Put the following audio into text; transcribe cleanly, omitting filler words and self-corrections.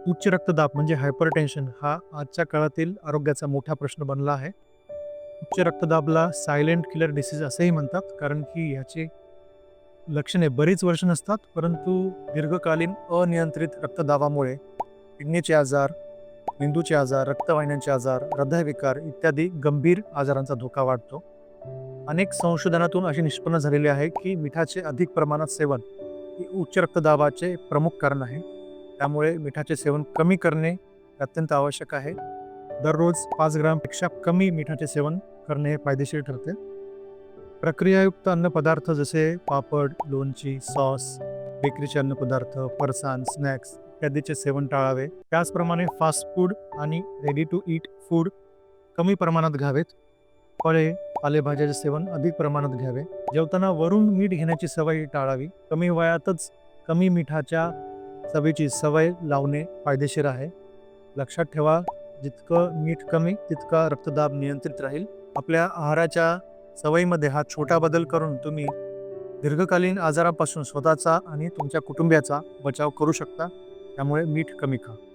उच्च रक्तदाब म्हणजे हायपरटेन्शन हा आजच्या काळातील आरोग्याचा मोठा प्रश्न बनला आहे. उच्च रक्तदाबला सायलेंट किलर डिसीज असेही म्हणतात, कारण की ह्याची लक्षणे बरीच वर्ष नसतात, परंतु दीर्घकालीन अनियंत्रित रक्तदाबामुळे किडनीचे आजार, मेंदूचे आजार, रक्तवाहिन्यांचे आजार, हृदयविकार इत्यादी गंभीर आजारांचा धोका वाढतो. अनेक संशोधनातून असे निष्पन्न झालेले आहे की मिठाचे अधिक प्रमाणात सेवन हे उच्च रक्तदाबाचे प्रमुख कारण आहे. त्यामुळे मिठाचे सेवन कमी करणे अत्यंत आवश्यक आहे. दररोज 5 ग्रामपेक्षा कमी मिठाचे सेवन करणे हे फायदेशीर ठरते. प्रक्रियायुक्त अन्नपदार्थ जसे पापड, लोणची, सॉस, बेकरीचे अन्नपदार्थ, फरसाण, स्नॅक्स इत्यादीचे सेवन टाळावे. त्याचप्रमाणे फास्ट फूड आणि रेडी टू ईट फूड कमी प्रमाणात घ्यावेत. फळे, पालेभाज्याचे सेवन अधिक प्रमाणात घ्यावे. जेवताना वरून मीठ घेण्याची सवय टाळावी. कमी वयातच कमी मिठाच्या चवीची सवय लावणे फायदेशीर आहे. लक्षात ठेवा, जितकं मीठ कमी तितका रक्तदाब नियंत्रित राहील. आपल्या आहाराच्या सवयीमध्ये हा छोटा बदल करून तुम्ही दीर्घकालीन आजारापासून स्वतःचा आणि तुमच्या कुटुंबियाचा बचाव करू शकता. त्यामुळे मीठ कमी खा.